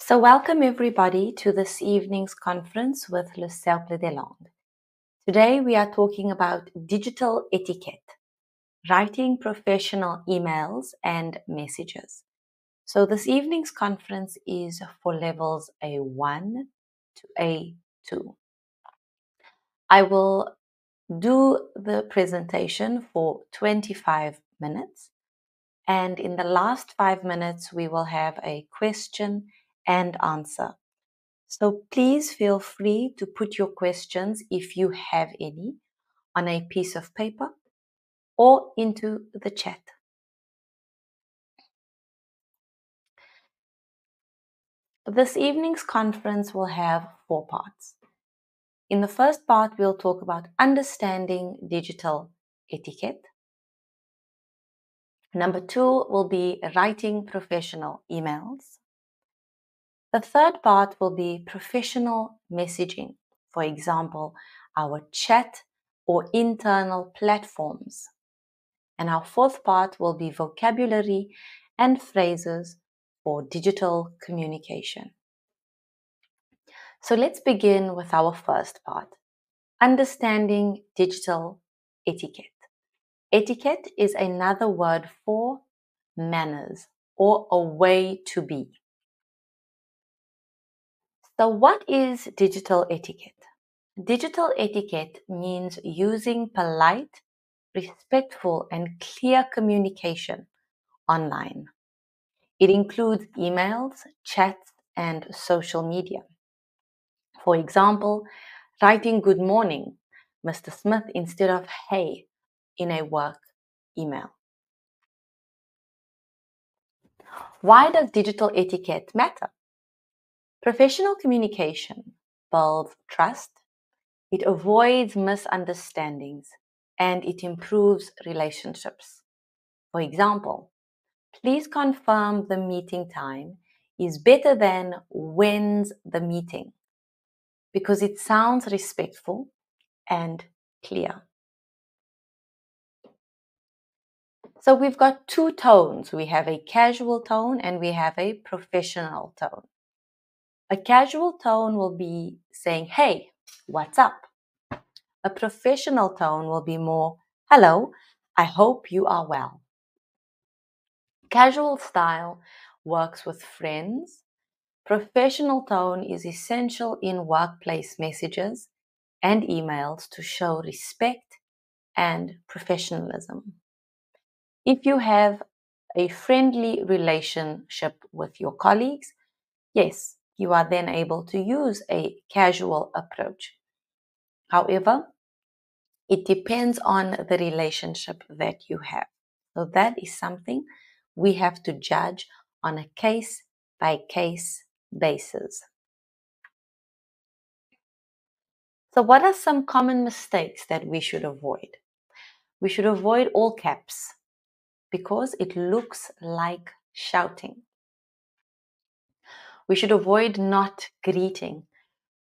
So welcome everybody to this evening's conference with le Cercle des Langues. Today we are talking about digital etiquette, writing professional emails and messages. So this evening's conference is for levels A1 to A2. I will do the presentation for 25 minutes, and in the last 5 minutes we will have a question and answer. So please feel free to put your questions, if you have any, on a piece of paper or into the chat. This evening's conference will have 4 parts. In the first part, we'll talk about understanding digital etiquette. Number 2 will be writing professional emails. The third part will be professional messaging, for example, our chat or internal platforms. And our fourth part will be vocabulary and phrases for digital communication. So let's begin with our first part, understanding digital etiquette. Etiquette is another word for manners or a way to be. So what is digital etiquette? Digital etiquette means using polite, respectful, and clear communication online. It includes emails, chats, and social media. For example, writing good morning, Mr. Smith, instead of hey in a work email. Why does digital etiquette matter? Professional communication builds trust, it avoids misunderstandings, and it improves relationships. For example, please confirm the meeting time is better than when's the meeting, because it sounds respectful and clear. So we've got 2 tones. We have a casual tone and we have a professional tone. A casual tone will be saying, hey, what's up? A professional tone will be more, hello, I hope you are well. Casual style works with friends. Professional tone is essential in workplace messages and emails to show respect and professionalism. If you have a friendly relationship with your colleagues, yes, you are then able to use a casual approach. However, it depends on the relationship that you have. So that is something we have to judge on a case-by-case basis. So what are some common mistakes that we should avoid? We should avoid all caps because it looks like shouting. We should avoid not greeting.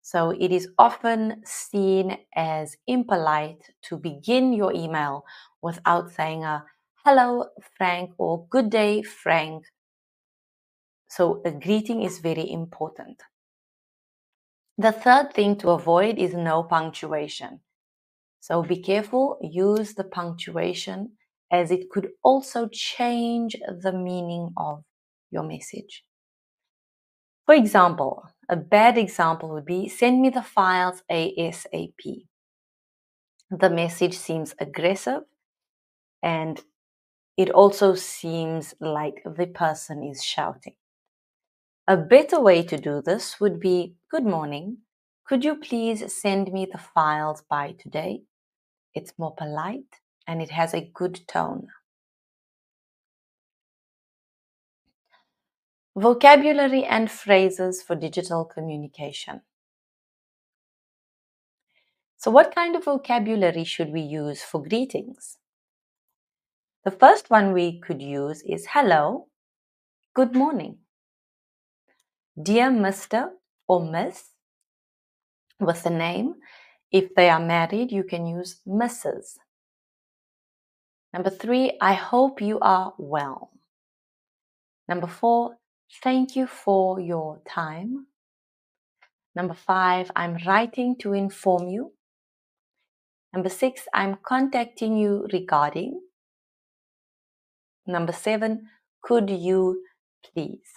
So it is often seen as impolite to begin your email without saying a hello, Frank, or good day, Frank. So a greeting is very important. The third thing to avoid is no punctuation. So be careful, use the punctuation, as it could also change the meaning of your message. For example, a bad example would be, send me the files ASAP. The message seems aggressive and it also seems like the person is shouting. A better way to do this would be, good morning, could you please send me the files by today? It's more polite and it has a good tone. Vocabulary and phrases for digital communication. So what kind of vocabulary should we use for greetings? The first one we could use is hello, good morning. Dear Mr. or Miss with the name. If they are married, you can use Mrs. Number 3, I hope you are well. Number 4, Thank you for your time. Number 5, I'm writing to inform you. Number 6, I'm contacting you regarding. Number 7, could you please?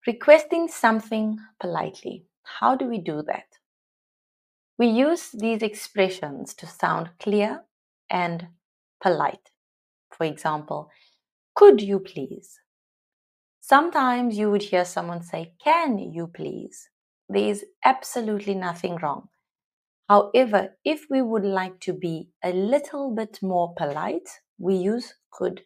Requesting something politely. How do we do that? We use these expressions to sound clear and polite. For example, could you please? Sometimes you would hear someone say, can you please? There is absolutely nothing wrong. However, if we would like to be a little bit more polite, we use could.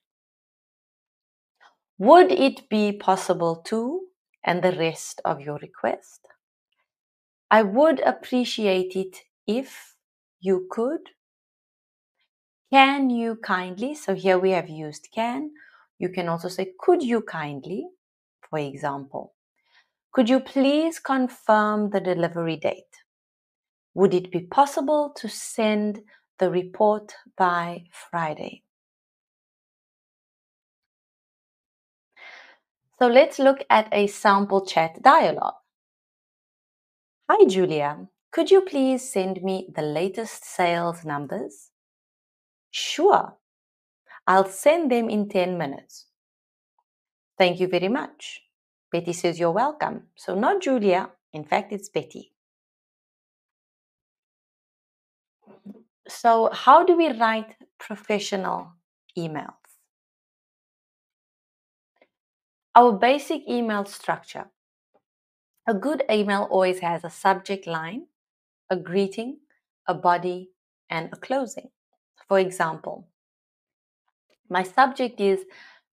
Would it be possible to, and the rest of your request? I would appreciate it if you could. Can you kindly? So here we have used can. You can also say, could you kindly? For example, could you please confirm the delivery date? Would it be possible to send the report by Friday? So let's look at a sample chat dialogue. Hi, Julia. Could you please send me the latest sales numbers? Sure. I'll send them in 10 minutes. Thank you very much. Betty says you're welcome. So not Julia. In fact, it's Betty. So how do we write professional emails? Our basic email structure. A good email always has a subject line, a greeting, a body, and a closing. For example, my subject is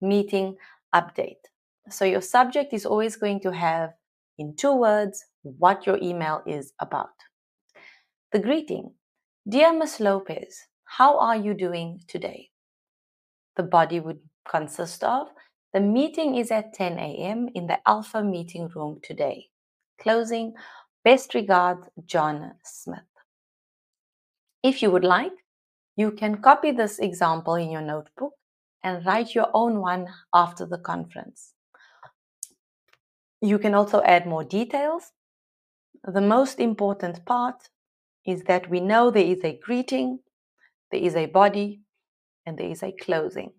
meeting update. So your subject is always going to have, in 2 words, what your email is about. The greeting. Dear Miss Lopez, how are you doing today? The body would consist of, the meeting is at 10 a.m. in the Alpha meeting room today. Closing, best regards, John Smith. If you would like, you can copy this example in your notebook and write your own one after the conference. You can also add more details. The most important part is that we know there is a greeting, there is a body, and there is a closing.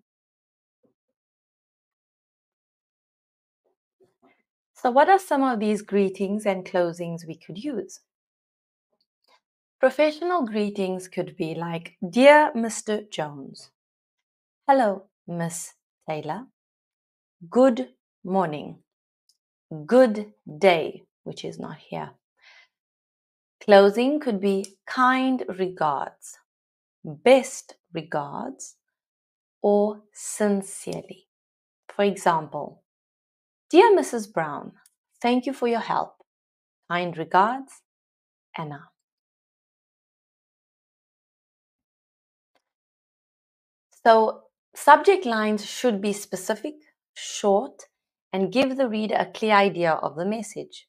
So what are some of these greetings and closings we could use? Professional greetings could be like, Dear Mr. Jones. Hello, Miss Taylor. Good morning. Good day, which is not here. Closing could be kind regards, best regards, or sincerely. For example, Dear Mrs. Brown, thank you for your help. Kind regards, Anna. So subject lines should be specific, short, and give the reader a clear idea of the message.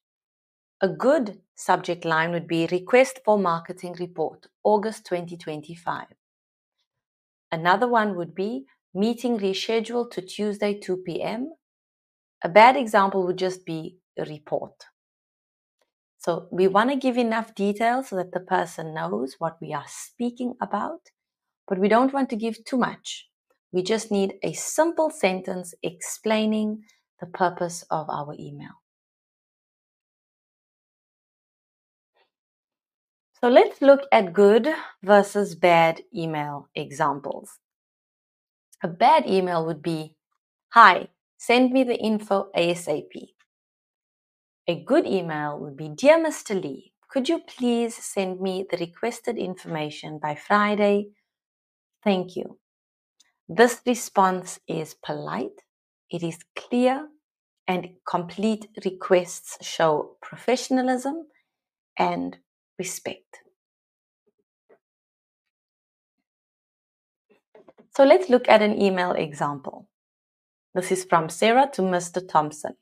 A good subject line would be Request for Marketing Report, August 2025. Another one would be Meeting rescheduled to Tuesday 2 p.m. A bad example would just be a report. So we want to give enough detail so that the person knows what we are speaking about, but we don't want to give too much. We just need a simple sentence explaining the purpose of our email. So let's look at good versus bad email examples. A bad email would be, Hi, send me the info ASAP. A good email would be, Dear Mr. Lee, could you please send me the requested information by Friday? Thank you. This response is polite, it is clear, and complete requests show professionalism and respect. So let's look at an email example. This is from Sarah to Mr. Thompson.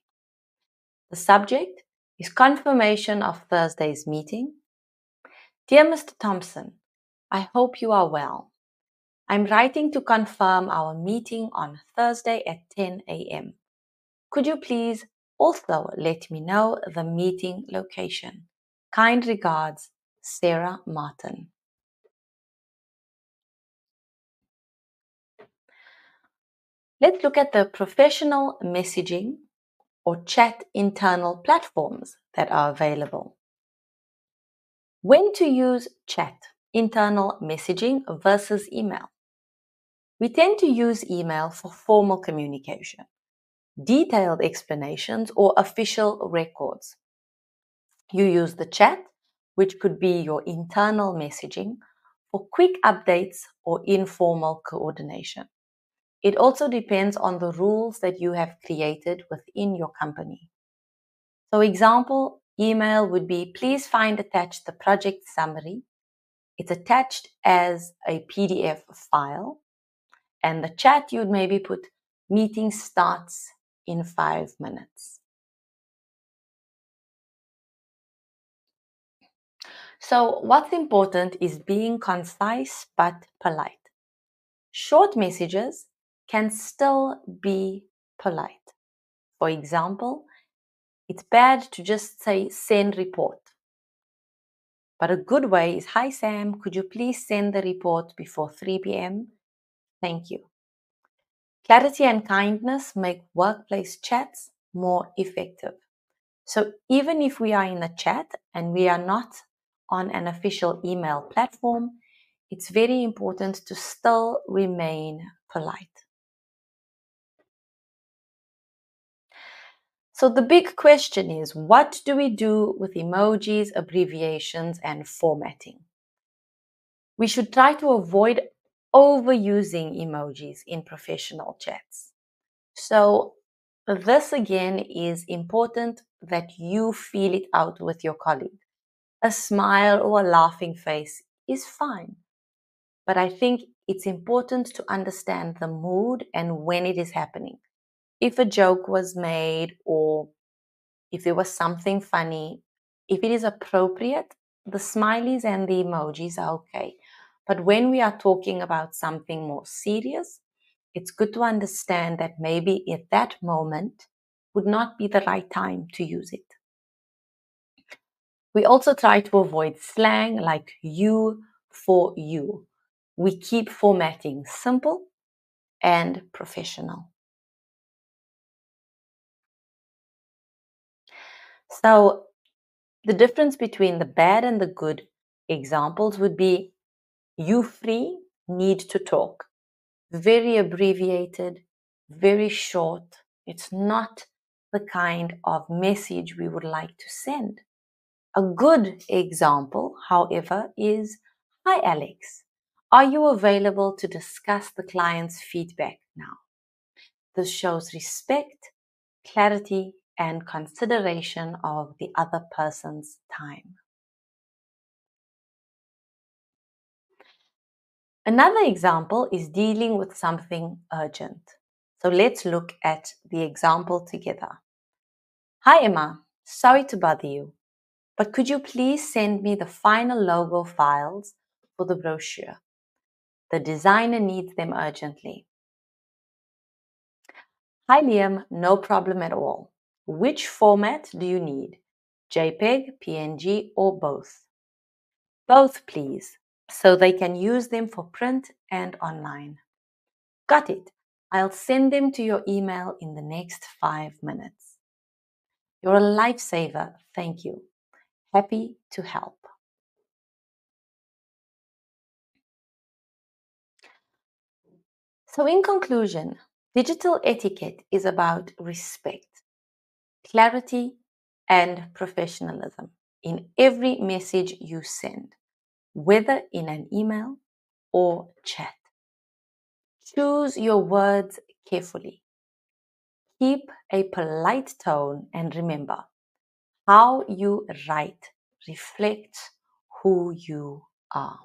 The subject is confirmation of Thursday's meeting. Dear Mr. Thompson, I hope you are well. I'm writing to confirm our meeting on Thursday at 10 a.m. Could you please also let me know the meeting location? Kind regards, Sarah Martin. Let's look at the professional messaging or chat internal platforms that are available. When to use chat, internal messaging versus email. We tend to use email for formal communication, detailed explanations, or official records. You use the chat, which could be your internal messaging, for quick updates or informal coordination. It also depends on the rules that you have created within your company. So example, email would be, please find attached the project summary. It's attached as a PDF file. And the chat, you'd maybe put, meeting starts in 5 minutes. So what's important is being concise but polite. Short messages can still be polite. For example, it's bad to just say send report. But a good way is, hi Sam, could you please send the report before 3 p.m.? Thank you. Clarity and kindness make workplace chats more effective. So even if we are in a chat and we are not on an official email platform, it's very important to still remain polite. So the big question is, what do we do with emojis, abbreviations, and formatting? We should try to avoid overusing emojis in professional chats. So this again is important that you feel it out with your colleague. A smile or a laughing face is fine. But I think it's important to understand the mood and when it is happening. If a joke was made or if there was something funny, if it is appropriate, the smileys and the emojis are okay. But when we are talking about something more serious, it's good to understand that maybe at that moment would not be the right time to use it. We also try to avoid slang like you for you. We keep formatting simple and professional. So the difference between the bad and the good examples would be, you free, need to talk. Very abbreviated, very short. It's not the kind of message we would like to send. A good example, however, is, hi Alex, are you available to discuss the client's feedback now? This shows respect, clarity, and consideration of the other person's time. Another example is dealing with something urgent. So let's look at the example together. Hi Emma, sorry to bother you, but could you please send me the final logo files for the brochure? The designer needs them urgently. Hi Liam, no problem at all. Which format do you need? JPEG, PNG, or both? Both, please, so they can use them for print and online. Got it. I'll send them to your email in the next 5 minutes. You're a lifesaver. Thank you. Happy to help. So in conclusion, digital etiquette is about respect, clarity, and professionalism in every message you send, whether in an email or chat. Choose your words carefully. Keep a polite tone and remember, how you write reflects who you are.